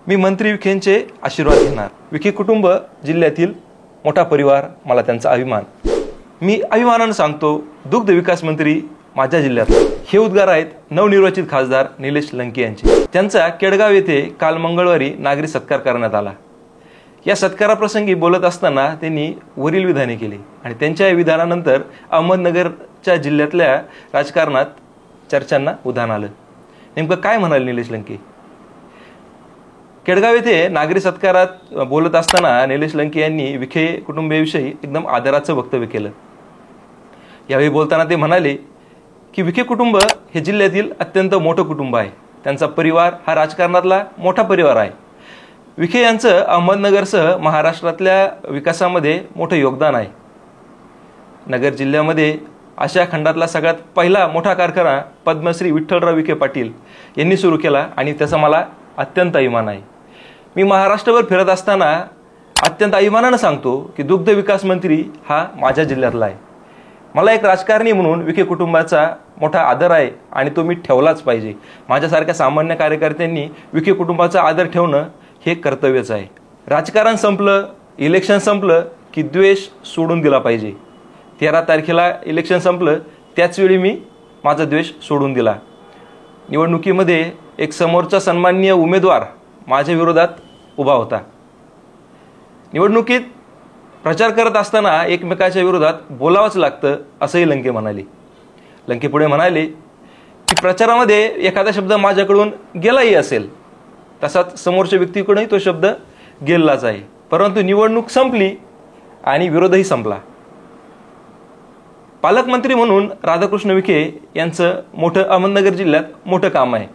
मी मंत्री विखेंचे आशीर्वाद घेणार। विखे कुटुंब जिल्ह्यातील मोठा परिवार, मला त्यांचा अभिमान। मी अभिमानाने सांगतो, दुग्ध विकास मंत्री माझ्या जिल्ह्यात। हे उद्गार आहेत नवनिर्वाचित खासदार निलेश लंके यांचे। त्यांचा केडगाव येथे काल मंगळवारी नागरी सत्कार करण्यात आला। या सत्काराप्रसंगी बोलत असताना त्यांनी वरील विधाने केली आणि त्यांच्या या विधानानंतर अहमदनगरच्या जिल्ह्यातल्या राजकारणात चर्चांना उधाण आलं। नेमकं काय म्हणाले निलेश लंके? केडगाव येथे नागरी सत्कारात बोलत असताना निलेश लंके यांनी विखे कुटुंबियाविषयी एकदम आदराचं वक्तव्य केलं। यावेळी बोलताना ते म्हणाले की विखे कुटुंब हे जिल्ह्यातील अत्यंत मोठं कुटुंब आहे। त्यांचा परिवार हा राजकारणातला मोठा परिवार आहे। विखे यांचं अहमदनगरसह महाराष्ट्रातल्या विकासामध्ये मोठं योगदान आहे। नगर जिल्ह्यामध्ये आशिया खंडातला सगळ्यात पहिला मोठा कारखाना पद्मश्री विठ्ठलराव विखे पाटील यांनी सुरू केला आणि त्याचा मला अत्यंत अभिमान आहे। मी महाराष्ट्रभर फिरत असताना अत्यंत अभिमानाने सांगतो की दुग्ध विकास मंत्री हा माझ्या जिल्ह्यातला आहे। मला एक राजकारणी म्हणून विखे कुटुंबाचा मोठा आदर आहे आणि तो मी ठेवलाच पाहिजे। माझ्यासारख्या सामान्य कार्यकर्त्यांनी विखे कुटुंबाचा आदर ठेवणं हे कर्तव्यच आहे। राजकारण संपलं, इलेक्शन संपलं की द्वेष सोडून दिला पाहिजे। 13 तारखेला इलेक्शन संपलं, त्याच वेळी मी माझा द्वेष सोडून दिला। निवडणुकीमध्ये एक समोरचा सन्माननीय उमेदवार माझ्या विरोधात उभा होता। निवडणुकीत प्रचार करत असताना एकमेकाच्या विरोधात बोलावंच लागतं, असंही लंके म्हणाले। लंके पुढे म्हणाले की प्रचारामध्ये एखादा शब्द माझ्याकडून गेलाही असेल, तसाच समोरच्या व्यक्तीकडूनही तो शब्द गेलाच आहे, परंतु निवडणूक संपली आणि विरोधही संपला। पालकमंत्री म्हणून राधाकृष्ण विखे यांचं मोठं अहमदनगर जिल्ह्यात मोठं काम आहे।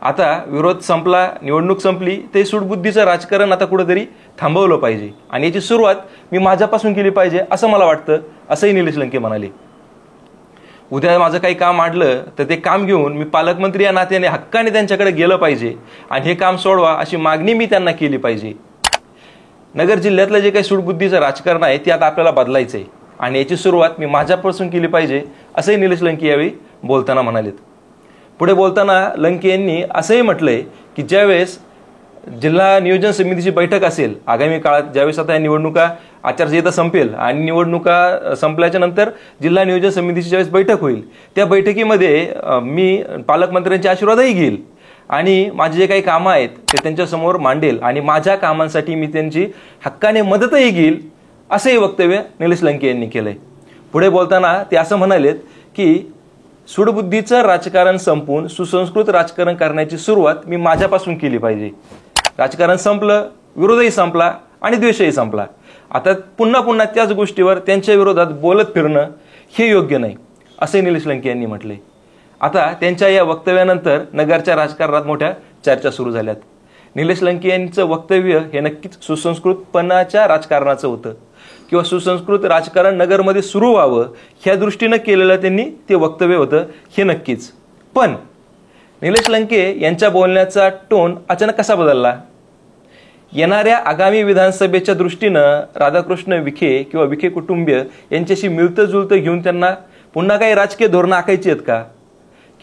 आता विरोध संपला, निवडणूक संपली, ते सूडबुद्धीचं राजकारण आता कुठेतरी थांबवलं पाहिजे आणि याची सुरुवात मी माझ्यापासून केली पाहिजे असं मला वाटतं, असंही निलेश लंके म्हणाले। उद्या माझं काही काम अडलं तर ते काम घेऊन मी पालकमंत्री या नात्याने हक्काने त्यांच्याकडे गेलं पाहिजे आणि हे काम सोडवा अशी मागणी मी त्यांना केली पाहिजे। नगर जिल्ह्यातलं जे काही सूडबुद्धीचं राजकारण आहे ते आता आपल्याला बदलायचं आहे आणि याची सुरुवात मी माझ्यापासून केली पाहिजे, असंही निलेश लंके यावेळी बोलताना म्हणालेत। पुढे बोलताना लंके यांनी असंही म्हटलंय की ज्यावेळेस जिल्हा नियोजन समितीची बैठक असेल आगामी काळात, ज्यावेळेस आता निवडणुका आचारसंहिता संपेल आणि निवडणुका संपल्याच्या नंतर जिल्हा नियोजन समितीची ज्यावेळेस बैठक होईल, त्या बैठकीमध्ये मी पालकमंत्र्यांचे आशीर्वादही घेईल आणि माझे जे काही कामं आहेत ते त्यांच्यासमोर मांडेल आणि माझ्या कामांसाठी मी त्यांची हक्काने मदतही घेईल, असंही वक्तव्य निलेश लंके यांनी केलंय। पुढे बोलताना ते असं म्हणालेत की सूडबुद्धीचं राजकारण संपून सुसंस्कृत राजकारण करण्याची सुरुवात मी माझ्यापासून केली पाहिजे। राजकारण संपलं, विरोधही संपला आणि द्वेषही संपला। आता पुन्हा पुन्हा त्याच गोष्टीवर त्यांच्या विरोधात बोलत फिरणं हे योग्य नाही, असे निलेश लंके यांनी म्हटले। आता त्यांच्या या वक्तव्यानंतर नगरच्या राजकारणात मोठ्या चर्चा सुरू झाल्यात। निलेश लंके यांचं वक्तव्य हे नक्कीच सुसंस्कृतपणाच्या राजकारणाचं होतं किंवा सुसंस्कृत राजकारण नगरमध्ये सुरू व्हावं ह्या दृष्टीनं केलेलं त्यांनी ते वक्तव्य होतं, हे नक्कीच। पण निलेश लंके यांच्या बोलण्याचा टोन अचानक कसा बदलला? येणाऱ्या आगामी विधानसभेच्या दृष्टीनं राधाकृष्ण विखे किंवा विखे कुटुंबीय यांच्याशी मिळतं जुळतं घेऊन त्यांना पुन्हा काही राजकीय धोरणं आखायची आहेत का?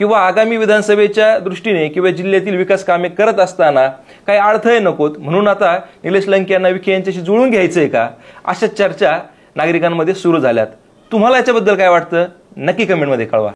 किंवा आगामी विधानसभेच्या दृष्टीने किंवा जिल्ह्यातील विकास कामे करत असताना काही अडथळे नकोत म्हणून आता निलेश लंके यांना विखे यांच्याशी जुळून घ्यायचंय का? अशा चर्चा नागरिकांमध्ये सुरू झाल्यात। तुम्हाला याच्याबद्दल काय वाटतं? नक्की कमेंटमध्ये कळवा।